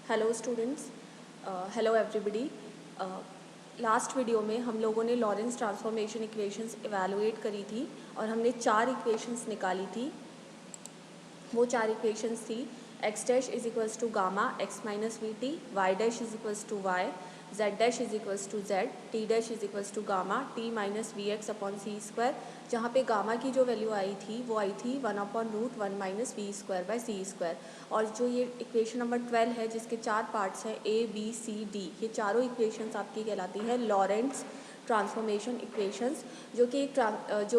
Hello students, hello everybody. Last video में हम लोगों ने लॉरेंस ट्रांसफॉर्मेशन इक्वेशंस इवैल्यूएट करी थी और हमने 4 इक्वेशंस निकाली थी। वो 4 इक्वेशंस थी x dash is equals to gamma x minus v t, y dash is equals to y, z dash is equals to z, t dash is equals to gamma t minus v x upon c square, जहाँ पे gamma की जो value आई थी वो आई थी 1/√1 minus v square by c square. और जो ये इक्वेशन नंबर 12 है जिसके 4 पार्ट्स हैं ए बी सी डी, ये चारों इक्वेशंस आपकी कहलाती है लॉरेंस ट्रांसफॉर्मेशन इक्वेशंस, जो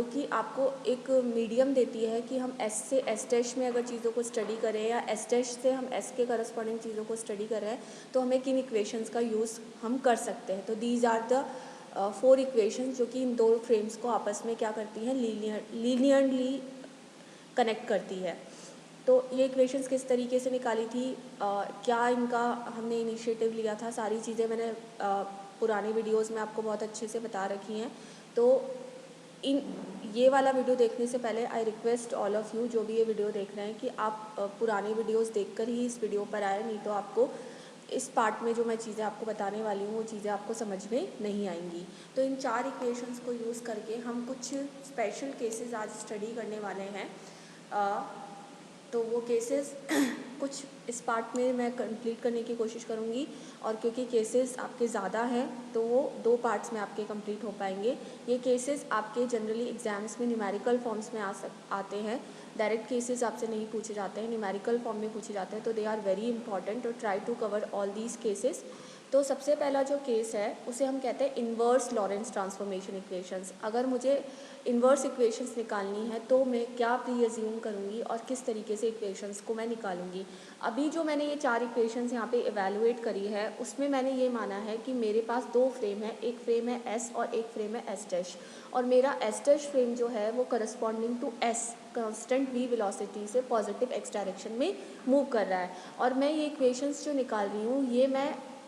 कि आपको एक मीडियम देती है कि हम एस से एस डैश में अगर चीज़ों को स्टडी करें या एस डैश से हम एस के करस्पॉन्डिंग चीज़ों को स्टडी कर रहे हैं तो हमें किन इक्वेशंस का यूज़ हम कर सकते हैं। तो दीज आर द 4 इक्वेशंस जो कि इन दो फ्रेम्स को आपस में क्या करती हैं, लीनियरली कनेक्ट करती है। तो ये इक्वेशंस किस तरीके से निकाली थी, क्या इनका हमने इनिशिएटिव लिया था, सारी चीज़ें मैंने पुराने वीडियोस में आपको बहुत अच्छे से बता रखी हैं। तो ये वाला वीडियो देखने से पहले I request all of you जो भी ये वीडियो देख रहे हैं कि आप पुराने वीडियोस देखकर ही इस वीडियो पर आए, नहीं तो आपको इस पार्ट में जो मैं चीज़ें आपको बताने वाली हूँ वो चीज़ें आपको समझ में नहीं आएंगी। तो इन 4 इक्वेशंस को यूज़ करके हम कुछ स्पेशल केसेस आज स्टडी करने वाले हैं। तो वो केसेस कुछ इस पार्ट में मैं कंप्लीट करने की कोशिश करूँगी, और क्योंकि केसेस आपके ज़्यादा हैं तो वो 2 पार्ट्स में आपके कंप्लीट हो पाएंगे। ये केसेस आपके जनरली एग्जाम्स में न्यूमेरिकल फॉर्म्स में आते हैं, डायरेक्ट केसेस आपसे नहीं पूछे जाते हैं, न्यूमेरिकल फॉर्म में पूछे जाते हैं। तो they are very important to try to cover all these cases. तो सबसे पहला जो केस है उसे हम कहते हैं इन्वर्स लॉरेंस ट्रांसफॉर्मेशन इक्वेशंस। अगर मुझे इन्वर्स इक्वेशंस निकालनी है तो मैं क्या प्री अज्यूम करूँगी और किस तरीके से इक्वेशंस को मैं निकालूंगी। अभी जो मैंने ये 4 इक्वेशंस यहाँ पे इवैल्यूएट करी है उसमें मैंने ये माना है कि मेरे पास 2 फ्रेम है, एक फ्रेम है एस और एक फ्रेम है एस डैश, और मेरा एस डैश फ्रेम जो है वो corresponding to as constant v velocity से पॉजिटिव एक्स डायरेक्शन में मूव कर रहा है। और मैं ये इक्वेशंस जो निकाल रही हूँ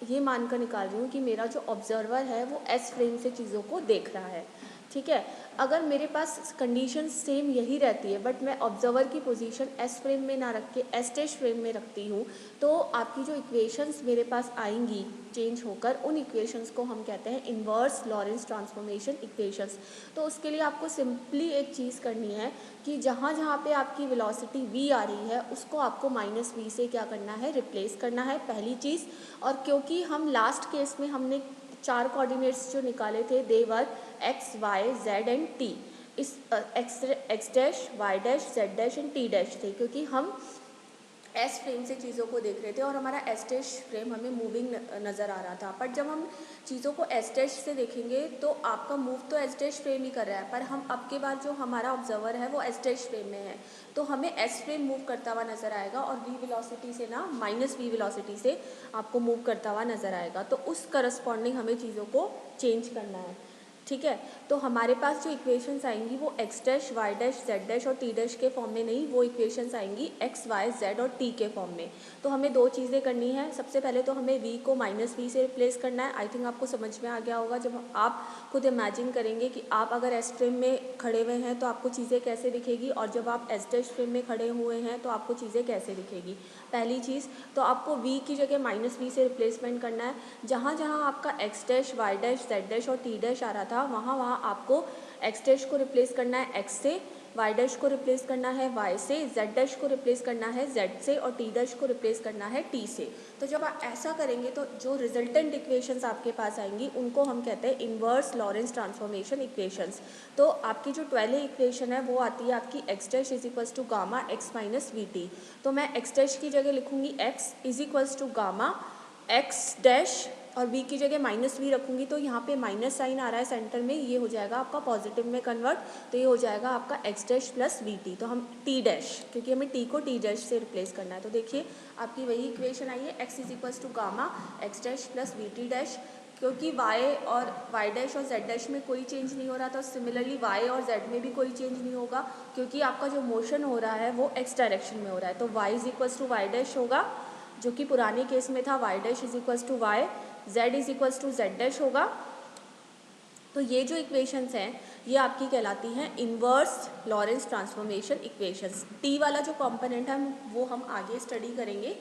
ये मानकर निकाल रही हूँ कि मेरा जो ऑब्जर्वर है वो एस फ्रेम से चीज़ों को देख रहा है। ठीक है, अगर मेरे पास कंडीशन सेम यही रहती है बट मैं ऑब्जर्वर की पोजीशन एस फ्रेम में ना रख के एस डैश फ्रेम में रखती हूँ तो आपकी जो इक्वेशंस मेरे पास आएंगी चेंज होकर, उन इक्वेशंस को हम कहते हैं इन्वर्स लॉरेंस ट्रांसफॉर्मेशन इक्वेशंस। तो उसके लिए आपको सिंपली एक चीज़ करनी है कि जहाँ जहाँ पे आपकी वेलोसिटी v आ रही है उसको आपको माइनस v से क्या करना है, रिप्लेस करना है, पहली चीज़। और क्योंकि हम लास्ट केस में हमने 4 कोऑर्डिनेट्स जो निकाले थे they were x y z and t, इस x dash y dash z dash and t dash थे, क्योंकि हम एस फ्रेम से चीज़ों को देख रहे थे और हमारा एस डैश फ्रेम हमें मूविंग नज़र आ रहा था। पर जब हम चीज़ों को एस डैश से देखेंगे तो आपका मूव तो एस डैश फ्रेम ही कर रहा है, पर हम अब के बाद जो हमारा ऑब्जर्वर है वो एस डैश फ्रेम में है, तो हमें एस फ्रेम मूव करता हुआ नज़र आएगा और वी वेलोसिटी से ना माइनस वी वेलोसिटी से आपको मूव करता हुआ नज़र आएगा। तो उस करस्पॉन्डिंग हमें चीज़ों को चेंज करना है। ठीक है, तो हमारे पास जो इक्वेशंस आएंगी वो x dash y dash z dash और टी डैश के फॉर्म में नहीं, वो इक्वेशंस आएंगी एक्स वाई जेड और टी के फॉर्म में। तो हमें 2 चीज़ें करनी है। सबसे पहले तो हमें v को माइनस वी से रिप्लेस करना है। आई थिंक आपको समझ में आ गया होगा जब आप खुद इमेजिन करेंगे कि आप अगर एस फ्रेम में खड़े हुए हैं तो आपको चीज़ें कैसे दिखेगी, और जब आप एस डैश फ्रेम में खड़े हुए हैं तो आपको चीज़ें कैसे दिखेगी। पहली चीज़ तो आपको v की जगह माइनस वी से रिप्लेसमेंट करना है। जहाँ जहाँ आपका x dash y dash z dash और टी डैश आ रहा था वहाँ आपको एक्स डैश को रिप्लेस करना है एक्स से, वाई डैश को रिप्लेस करना है वाई से, जेड डैश को रिप्लेस करना है जेड से और टी डैश को रिप्लेस करना है टी से। तो जब आप ऐसा करेंगे तो जो रिजल्टेंट इक्वेशंस आपके पास आएंगी उनको हम कहते हैं इन्वर्स लॉरेंस ट्रांसफॉर्मेशन इक्वेशंस। तो आपकी जो 12 इक्वेशन है वो आती है आपकी x dash is equals to gamma x minus v t. तो मैं एक्स डैश की जगह लिखूंगी x is equals to gamma x dash और v की जगह माइनस वी रखूँगी, तो यहाँ पे माइनस साइन आ रहा है सेंटर में, ये हो जाएगा आपका पॉजिटिव में कन्वर्ट, तो ये हो जाएगा आपका x dash plus v t. तो हम टी डैश, क्योंकि हमें टी को टी डैश से रिप्लेस करना है, तो देखिए आपकी वही इक्वेशन आई है x is equals to gamma x dash plus v t dash. क्योंकि y और y डैश और z डैश में कोई चेंज नहीं हो रहा था, सिमिलरली y और z में भी कोई चेंज नहीं होगा क्योंकि आपका जो मोशन हो रहा है वो x डायरेक्शन में हो रहा है। तो y is equals to y dash होगा, जो कि पुराने केस में था y dash is equals to y, z is equals to z dash होगा। तो ये जो इक्वेशंस हैं ये आपकी कहलाती हैं inverse Lawrence transformation equations. T वाला जो कंपोनेंट है वो हम आगे स्टडी करेंगे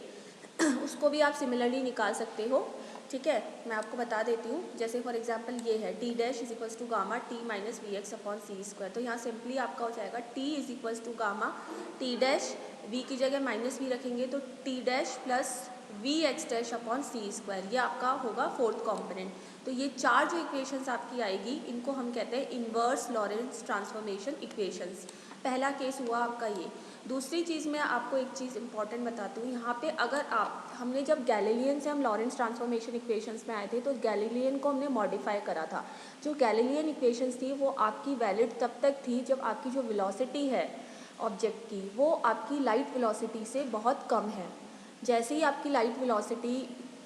उसको भी आप सिमिलरली निकाल सकते हो। ठीक है, मैं आपको बता देती हूँ। जैसे फॉर एग्जांपल ये है t dash is equals to gamma t minus v x upon c square. तो यहाँ सिंपली आपका हो जाएगा t is equals to gamma t dash, वी की जगह माइनस वी रखेंगे तो t dash plus v x dash upon c square, ये आपका होगा फोर्थ कॉम्पोनेंट। तो ये चार जो इक्वेशंस आपकी आएगी इनको हम कहते हैं इन्वर्स लॉरेंस ट्रांसफॉर्मेशन इक्वेशंस। पहला केस हुआ आपका ये। दूसरी चीज़ मैं आपको एक चीज़ इंपॉर्टेंट बताती हूँ यहाँ पे। अगर हमने जब गैलीलियन से हम लॉरेंस ट्रांसफॉर्मेशन इक्वेशंस में आए थे तो गैलीलियन को हमने मॉडिफाई करा था। जो गैलीलियन इक्वेशंस थी वो आपकी वैलिड तब तक थी जब आपकी जो वेलोसिटी है ऑब्जेक्ट की वो आपकी लाइट वेलोसिटी से बहुत कम है। जैसे ही आपकी लाइट वेलोसिटी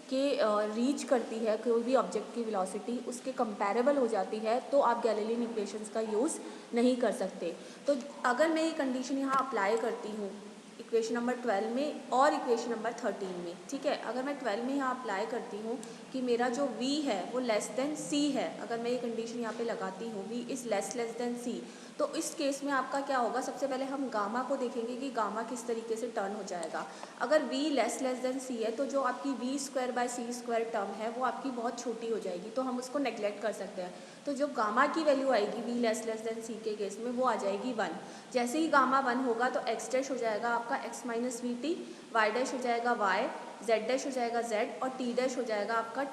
के रीच करती है कोई भी ऑब्जेक्ट की वेलोसिटी उसके कंपैरेबल हो जाती है तो आप गैलीलियन इक्वेशंस का यूज़ नहीं कर सकते। तो अगर मैं ये कंडीशन यहाँ अप्लाई करती हूँ इक्वेशन नंबर 12 में और इक्वेशन नंबर 13 में, ठीक है, अगर मैं 12 में यहाँ अप्लाई करती हूँ कि मेरा जो v है वो लेस देन c है, अगर मैं ये कंडीशन यहाँ पे लगाती हूँ v is less than c, तो इस केस में आपका क्या होगा, सबसे पहले हम गामा को देखेंगे कि गामा किस तरीके से टर्न हो जाएगा। अगर v लेस देन c है तो जो आपकी v square by c square term है वो आपकी बहुत छोटी हो जाएगी, तो हम उसको नेग्लेक्ट कर सकते हैं। तो जो गामा की वैल्यू आएगी v लेस देन c के केस में वो आ जाएगी 1। जैसे ही गामा 1 होगा तो x डैश हो जाएगा आपका x minus v T, y dash हो जाएगा y, z डैश हो जाएगा z और t डैश हो जाएगा आपका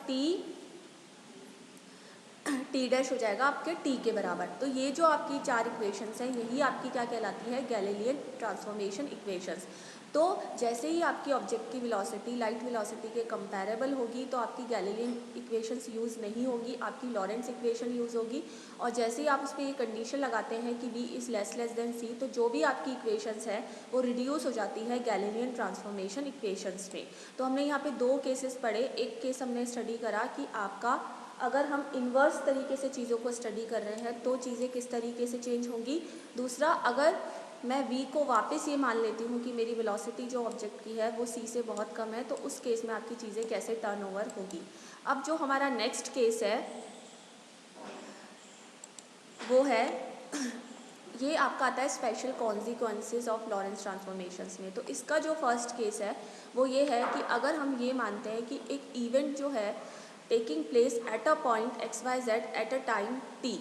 टी डैश हो जाएगा आपके टी के बराबर। तो ये जो आपकी चार इक्वेशंस हैं यही आपकी क्या कहलाती है, गैलीलियन ट्रांसफॉर्मेशन इक्वेशंस। तो जैसे ही आपकी ऑब्जेक्ट की वेलोसिटी लाइट वेलोसिटी के कंपैरेबल होगी तो आपकी गैलीलियन इक्वेशंस यूज़ नहीं होगी, आपकी लॉरेंस इक्वेशन यूज़ होगी। और जैसे ही आप उस पर ये कंडीशन लगाते हैं कि v is less than c तो जो भी आपकी इक्वेशंस है वो रिड्यूस हो जाती है गैलीलियन ट्रांसफॉर्मेशन इक्वेशंस में। तो हमने यहाँ पे दो केसेस पढ़े। एक केस हमने स्टडी करा कि आपका अगर हम इन्वर्स तरीके से चीज़ों को स्टडी कर रहे हैं तो चीज़ें किस तरीके से चेंज होंगी। दूसरा, अगर मैं v को वापस ये मान लेती हूँ कि मेरी वेलोसिटी जो ऑब्जेक्ट की है वो c से बहुत कम है तो उस केस में आपकी चीज़ें कैसे टर्न ओवर होगी। अब जो हमारा नेक्स्ट केस है वो है ये आपका आता है special consequences of Lawrence transformations में। तो इसका जो फर्स्ट केस है वो ये है कि अगर हम ये मानते हैं कि एक इवेंट जो है taking place at a point x y z at a time t,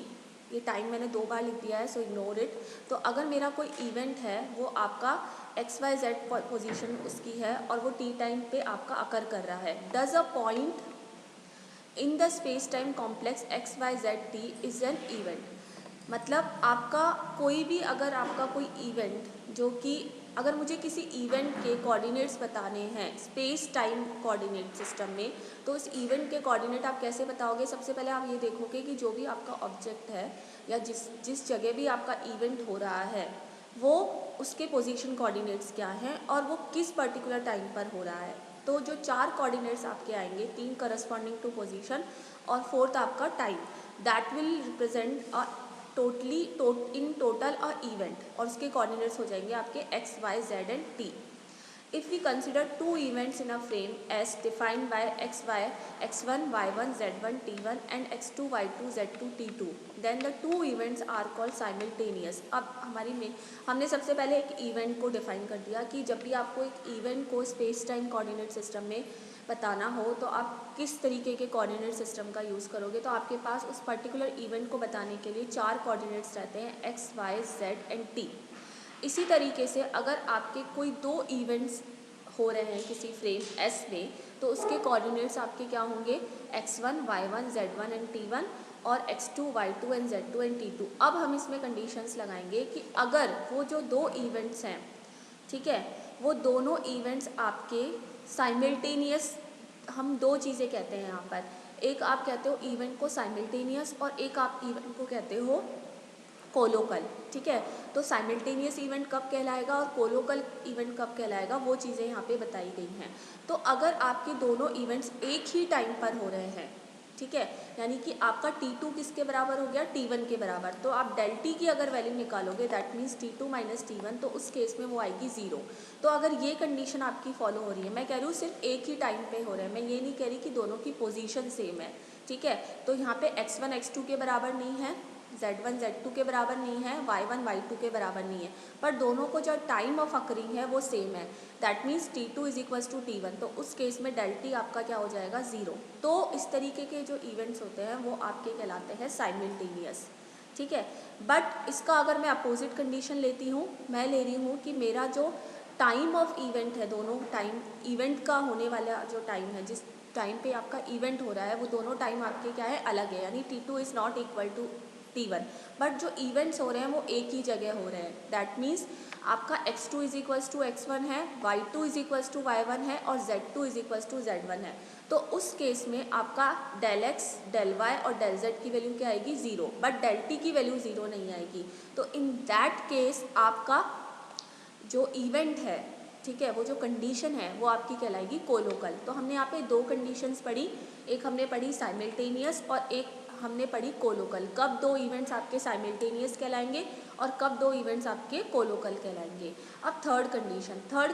ये टाइम मैंने 2 बार लिख दिया है सो इग्नोर इट। तो अगर मेरा कोई इवेंट है वो आपका एक्स वाई जेड पोजीशन उसकी है और वो टी टाइम पे आपका अकर कर रहा है, does a point in the space time complex x y z t is an event. मतलब आपका कोई भी, अगर आपका कोई इवेंट जो कि अगर मुझे किसी इवेंट के कोऑर्डिनेट्स बताने हैं स्पेस टाइम कोऑर्डिनेट सिस्टम में तो उस इवेंट के कोऑर्डिनेट आप कैसे बताओगे। सबसे पहले आप ये देखोगे कि जो भी आपका ऑब्जेक्ट है या जिस जगह भी आपका इवेंट हो रहा है वो उसके पोजीशन कोऑर्डिनेट्स क्या हैं और वो किस पर्टिकुलर टाइम पर हो रहा है। तो जो 4 कोऑर्डिनेट्स आपके आएंगे, 3 करस्पॉन्डिंग टू पोजीशन और 4th आपका time, that will represent a in total a event और उसके कोऑर्डिनेट्स हो जाएंगे आपके x y z and t. If we consider 2 events in a frame as defined by x1 y1 z1 t1 and x2 y2 z2 t2 then the 2 events are called simultaneous. अब हमने सबसे पहले एक event को define कर दिया कि जब भी आपको एक इवेंट को स्पेस टाइम कोऑर्डिनेट सिस्टम में बताना हो तो आप किस तरीके के कोऑर्डिनेट सिस्टम का यूज़ करोगे। तो आपके पास उस पर्टिकुलर इवेंट को बताने के लिए 4 कोऑर्डिनेट्स रहते हैं, x y z and t. इसी तरीके से अगर आपके कोई 2 इवेंट्स हो रहे हैं किसी फ्रेम एस में तो उसके कोऑर्डिनेट्स आपके क्या होंगे, x1 y1 z1 and t1 और x2 y2 and z2 and t2। अब हम इसमें कंडीशंस लगाएंगे कि अगर वो जो 2 इवेंट्स हैं, ठीक है, वो दोनों इवेंट्स आपके साइमल्टेनियस, हम 2 चीज़ें कहते हैं यहाँ पर, एक आप कहते हो इवेंट को साइमल्टेनियस और एक आप इवेंट को कहते हो कोलोकल। ठीक है, तो साइमल्टेनियस इवेंट कब कहलाएगा और कोलोकल इवेंट कब कहलाएगा वो चीज़ें यहाँ पे बताई गई हैं। तो अगर आपके दोनों इवेंट्स एक ही टाइम पर हो रहे हैं, ठीक है, यानी कि आपका T2 किसके बराबर हो गया, T1 के बराबर, तो आप डेल टी की अगर वैल्यू निकालोगे that means T2 minus T1 तो उस केस में वो आएगी 0। तो अगर ये कंडीशन आपकी फॉलो हो रही है, मैं कह रही हूँ सिर्फ एक ही टाइम पे हो रहा है, मैं ये नहीं कह रही कि दोनों की पोजीशन सेम है, ठीक है, तो यहाँ पे x1 x2 के बराबर नहीं है Z1 Z2 के बराबर नहीं है, Y1 Y2 के बराबर नहीं है, पर दोनों को जो टाइम ऑफ अकरिंग है वो सेम है। That means T2 is equals to T1, तो उस केस में डेल टी आपका क्या हो जाएगा 0। तो इस तरीके के जो इवेंट्स होते हैं वो आपके कहलाते हैं साइमल्टेनियस, ठीक है। बट इसका अगर मैं अपोजिट कंडीशन लेती हूँ, मैं ले रही हूँ कि मेरा जो टाइम ऑफ इवेंट है, दोनों टाइम इवेंट का होने वाला जो टाइम है, जिस टाइम पे आपका इवेंट हो रहा है, वो दोनों टाइम आपके क्या है, अलग है। यानी T2 is not equal to T1, but जो इवेंट्स हो रहे हैं वो एक ही जगह हो रहे हैं। दैट मीन्स आपका x2 is equals to x1 है, y2 is equals to y1 है और z2 is equals to z1 है। तो उस केस में आपका डेल x, डेल y और डेल z की वैल्यू क्या आएगी 0, बट डेल t की वैल्यू 0 नहीं आएगी। तो इन दैट केस आपका जो इवेंट है, ठीक है, वो जो कंडीशन है वो आपकी कहलाएगी कोलोकल। तो हमने यहाँ पे दो कंडीशंस पढ़ी, एक हमने पढ़ी साइमल्टेनियस और एक हमने पढ़ी कोलोकल। कब दो इवेंट्स आपके साइमल्टेनियस कहलाएंगे और कब दो इवेंट्स आपके कोलोकल कहलाएंगे। अब थर्ड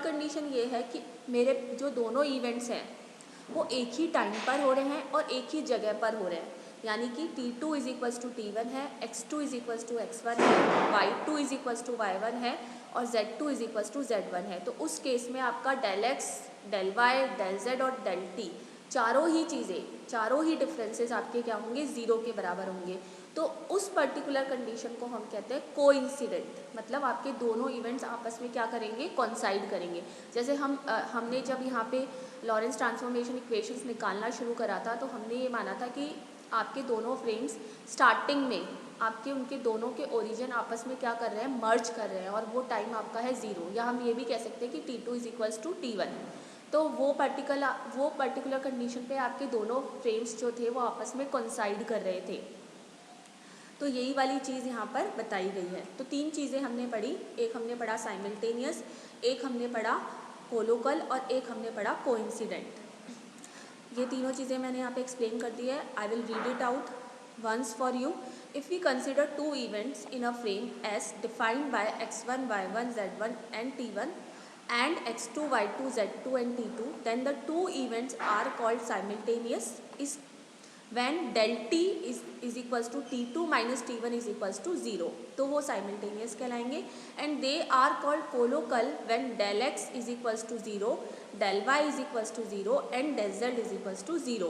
कंडीशन ये है कि मेरे जो दोनों इवेंट्स हैं वो एक ही टाइम पर हो रहे हैं और एक ही जगह पर हो रहे हैं। यानी कि T2 is equals to T1 है, x2 is equals to x1 है, y2 is equals to y1 है और z2 is equals to z1 है। तो उस केस में आपका del x, del y, del z और डेल t चारों ही चीज़ें, चारों ही डिफरेंसेस आपके क्या होंगे 0 के बराबर होंगे। तो उस पर्टिकुलर कंडीशन को हम कहते हैं कोइंसिडेंट, मतलब आपके दोनों इवेंट्स आपस में क्या करेंगे, कोइंसाइड करेंगे। जैसे हमने जब यहाँ पे लॉरेंस ट्रांसफॉर्मेशन इक्वेशंस निकालना शुरू करा था, तो हमने ये माना था कि आपके दोनों फ्रेम्स स्टार्टिंग में आपके उनके दोनों के ओरिजिन आपस में क्या कर रहे हैं, मर्ज कर रहे हैं, और वो टाइम आपका है 0। या हम ये भी कह सकते हैं कि T2 is equals to T1। तो वो पर्टिकुलर कंडीशन पे आपके दोनों फ्रेम्स जो थे वो आपस में कोइंसाइड कर रहे थे। तो यही वाली चीज़ यहाँ पर बताई गई है। तो तीन चीज़ें हमने पढ़ी, एक हमने पढ़ा साइमल्टेनियस, एक हमने पढ़ा कोलोकल और एक हमने पढ़ा कोइंसिडेंट। ये तीनों चीज़ें मैंने यहाँ पे एक्सप्लेन कर दी है। I will read it out once for you. If we consider two events in a frame S defined by x1, y1, z1 and t1 and x2, y2, z2 and t2, then the two events are called simultaneous is when del t is equals to t2 minus t1 is equals to 0, तो वो simultaneous कहलाएंगे। and they are called colloquial when del x is equals to 0, del y is equals to 0 and del z is equals to 0,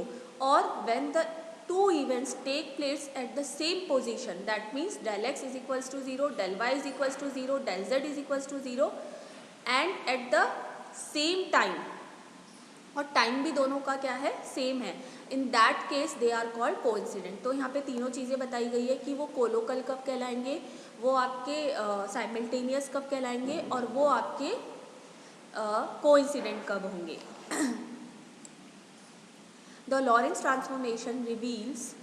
or when the two events take place at the same position, that means del x is equals to 0, del y is equals to 0, del z is equals to 0 and at the same time, और time भी दोनों का क्या है, same है। In that case they are called coincident. तो यहाँ पे तीनों चीज़ें बताई गई है कि वो कोलोकल कब कहलाएंगे, वो आपके साइमल्टेनियस कब कहलाएंगे और वो आपके कोइंसिडेंट कब होंगे। The Lorentz transformation reveals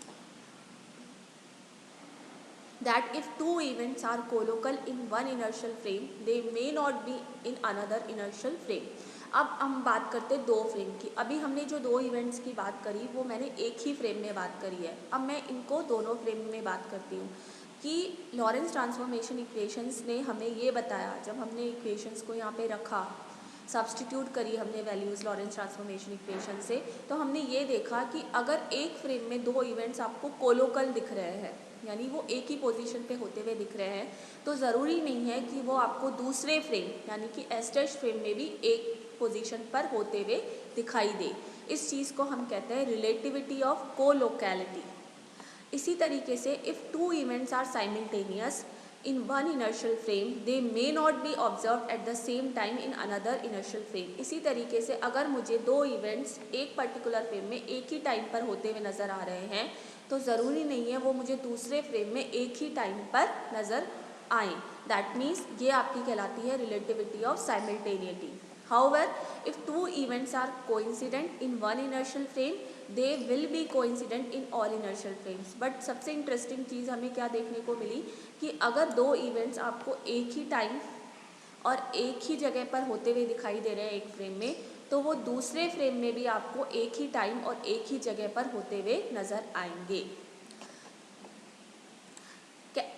that if two events are colloquial in one inertial frame, they may not be in another inertial frame. अब हम बात करते हैं दो फ्रेम की। अभी हमने जो दो इवेंट्स की बात करी वो मैंने एक ही फ्रेम में बात करी है। अब मैं इनको दोनों फ्रेम में बात करती हूँ कि लॉरेंस ट्रांसफॉर्मेशन इक्वेशंस ने हमें ये बताया, जब हमने इक्वेशंस को यहाँ पे रखा, सब्सटीट्यूट करी हमने वैल्यूज़ लॉरेंस ट्रांसफॉर्मेशन इक्वेशन से, तो हमने ये देखा कि अगर एक फ्रेम में दो इवेंट्स आपको कोलोकल दिख रहे हैं, यानी वो एक ही पोजीशन पे होते हुए दिख रहे हैं, तो ज़रूरी नहीं है कि वो आपको दूसरे फ्रेम यानी कि एस्टेश फ्रेम में भी एक पोजीशन पर होते हुए दिखाई दे। इस चीज़ को हम कहते हैं रिलेटिविटी ऑफ कोलोकैलिटी। इसी तरीके से if two events are simultaneous in one inertial frame, they may not be observed at the same time in another inertial frame. इसी तरीके से अगर मुझे दो इवेंट्स एक पर्टिकुलर फ्रेम में एक ही टाइम पर होते हुए नज़र आ रहे हैं, तो ज़रूरी नहीं है वो मुझे दूसरे फ्रेम में एक ही टाइम पर नज़र आएँ। दैट मीन्स ये आपकी कहलाती है relativity of simultaneity. However, if two events are coincident in one inertial frame, they will be coincident in all inertial frames. But सबसे इंटरेस्टिंग चीज़ हमें क्या देखने को मिली कि अगर दो इवेंट्स आपको एक ही टाइम और एक ही जगह पर होते हुए दिखाई दे रहे हैं एक फ्रेम में, तो वो दूसरे फ्रेम में भी आपको एक ही टाइम और एक ही जगह पर होते हुए नज़र आएंगे।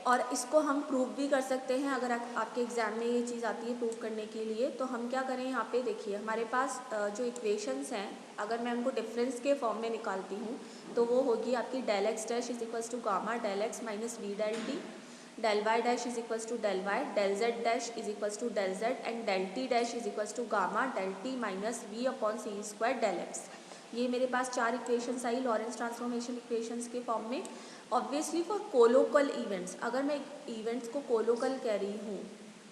और इसको हम प्रूव भी कर सकते हैं। अगर आपके एग्ज़ाम में ये चीज़ आती है प्रूव करने के लिए, तो हम क्या करें, यहाँ पे देखिए हमारे पास जो इक्वेशंस हैं, अगर मैं उनको डिफरेंस के फॉर्म में निकालती हूँ तो वो होगी आपकी del x dash is equals to gamma del x minus v del t, del y dash is equals to del y, del z dash is equals to del z and del t dash is equals to gamma del t minus v upon c square del x. ये मेरे पास 4 equations आई Lorentz transformation equations के form में। Obviously for colocal events, अगर मैं events को कोलोकल कह रही हूँ,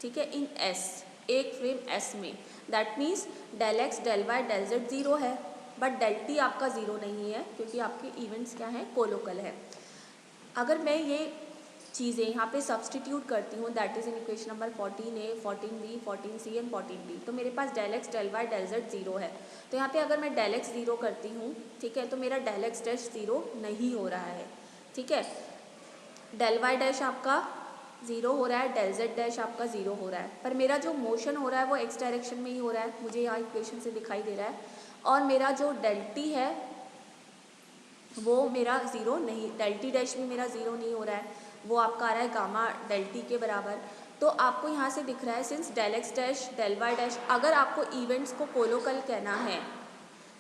ठीक है, इन एस, एक फ्रेम एस में, that means del x del y del z zero है, बट डेल टी आपका ज़ीरो नहीं है क्योंकि आपके इवेंट्स क्या हैं, कोलोकल है। अगर मैं ये चीज़ें यहाँ पे सब्सटीट्यूट करती हूँ, that is in equation number 14A, 14B, 14C and 14D, तो मेरे पास del x del y del z zero है। तो यहाँ पे अगर मैं डेल एक्स ज़ीरो करती हूँ, ठीक है, तो मेरा डेल एक्स डैश ज़ीरो नहीं हो रहा है, ठीक है। डेल वाई डैश आपका ज़ीरो हो रहा है, डेल जेड डैश आपका ज़ीरो हो रहा है, पर मेरा जो मोशन हो रहा है वो एक्स डायरेक्शन में ही हो रहा है, मुझे यहाँ इक्वेशन से दिखाई दे रहा है। और मेरा जो डेल टी है वो मेरा ज़ीरो नहीं, डेल टी डैश भी मेरा ज़ीरो नहीं हो रहा है, वो आपका आ रहा है गामा डेल टी के बराबर। तो आपको यहाँ से दिख रहा है since del x dash del y dash, अगर आपको इवेंट्स को कोलोकल कहना है,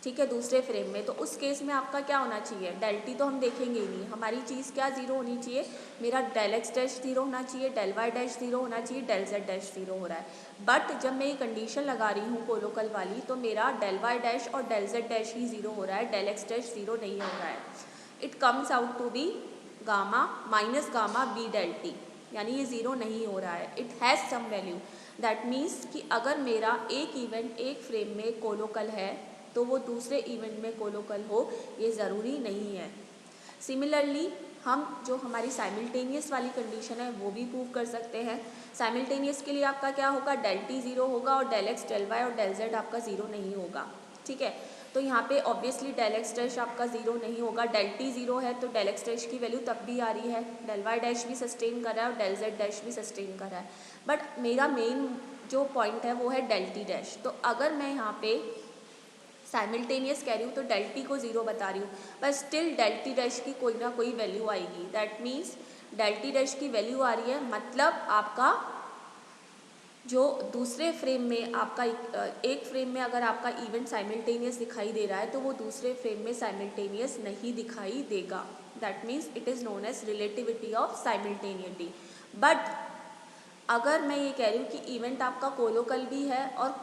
ठीक है, दूसरे फ्रेम में, तो उस केस में आपका क्या होना चाहिए, डेल टी तो हम देखेंगे ही नहीं, हमारी चीज़ क्या ज़ीरो होनी चाहिए, मेरा डेल एक्स डैश ज़ीरो होना चाहिए, डेल वाई डैश ज़ीरो होना चाहिए, डेल जेड डैश ज़ीरो हो रहा है। बट जब मैं ये कंडीशन लगा रही हूँ कोलोकल वाली, तो मेरा डेल वाई डैश और डेल जेड डैश ही ज़ीरो हो रहा है, डेल एक्स डैश ज़ीरो नहीं हो रहा है। It comes out to be gamma minus gamma b del t, यानी ये ज़ीरो नहीं हो रहा है, it has some value. That means कि अगर मेरा एक इवेंट एक फ्रेम में कोलोकल है तो वो दूसरे इवेंट में कोलोकल हो, ये ज़रूरी नहीं है। सिमिलरली हम जो हमारी साइमल्टेनियस वाली कंडीशन है वो भी प्रूव कर सकते हैं। साइमल्टेनियस के लिए आपका क्या होगा, डेल टी ज़ीरो होगा और डेल एक्स डेल वाई और डेल जेड आपका ज़ीरो नहीं होगा, ठीक है। तो यहाँ पे ऑब्वियसली डेल एक्स डैश आपका ज़ीरो नहीं होगा, डेल टी ज़ीरो है तो डेल एक्स डैश की वैल्यू तब भी आ रही है, डेल वाई डैश भी सस्टेन कर रहा है और डेल जेड डैश भी सस्टेन कर रहा है, बट मेरा मेन जो पॉइंट है वो है डेल टी डैश। तो अगर मैं यहाँ पे साइमल्टेनियस कह रही हूँ तो डेल टी को ज़ीरो बता रही हूँ, पर स्टिल डेल टी डैश की कोई ना कोई वैल्यू आएगी, that means del t dash की वैल्यू आ रही है, मतलब आपका जो दूसरे फ्रेम में आपका एक फ्रेम में अगर आपका इवेंट साइमल्टेनियस दिखाई दे रहा है तो वो दूसरे फ्रेम में साइमल्टेनियस नहीं दिखाई देगा, that means it is known as relativity of simultaneity. But अगर मैं ये कह रही हूँ कि इवेंट आपका कोलोकल भी है और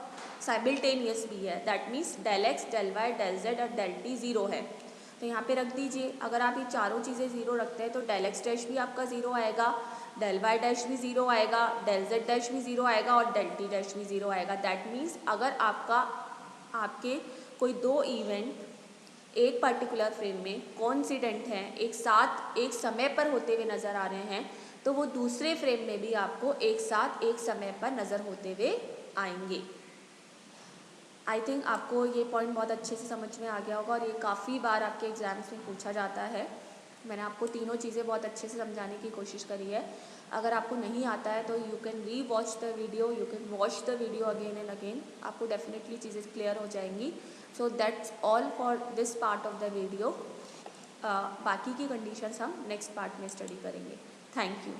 साइमल्टेनियस भी है, that means del x del y del z और डेल टी ज़ीरो है, तो यहाँ पे रख दीजिए। अगर आप ये चारों चीज़ें ज़ीरो रखते हैं तो डेल एक्स डैश भी आपका ज़ीरो आएगा, डेल वाई डैश भी ज़ीरो आएगा, डेल जेड डैश भी ज़ीरो आएगा और डेल टी डैश भी ज़ीरो आएगा। दैट मीन्स अगर आपके कोई दो इवेंट एक पर्टिकुलर फ्रेम में कोइंसिडेंट हैं, एक साथ एक समय पर होते हुए नज़र आ रहे हैं, तो वो दूसरे फ्रेम में भी आपको एक साथ एक समय पर नज़र होते हुए आएंगे। आई थिंक आपको ये पॉइंट बहुत अच्छे से समझ में आ गया होगा और ये काफ़ी बार आपके एग्ज़ाम्स में पूछा जाता है। मैंने आपको तीनों चीज़ें बहुत अच्छे से समझाने की कोशिश करी है। अगर आपको नहीं आता है तो यू कैन री watch the video, you can watch the video again and again, आपको डेफिनेटली चीज़ें क्लियर हो जाएंगी। So that's all for this part of the video. बाकी की कंडीशंस हम नेक्स्ट पार्ट में स्टडी करेंगे। Thank you.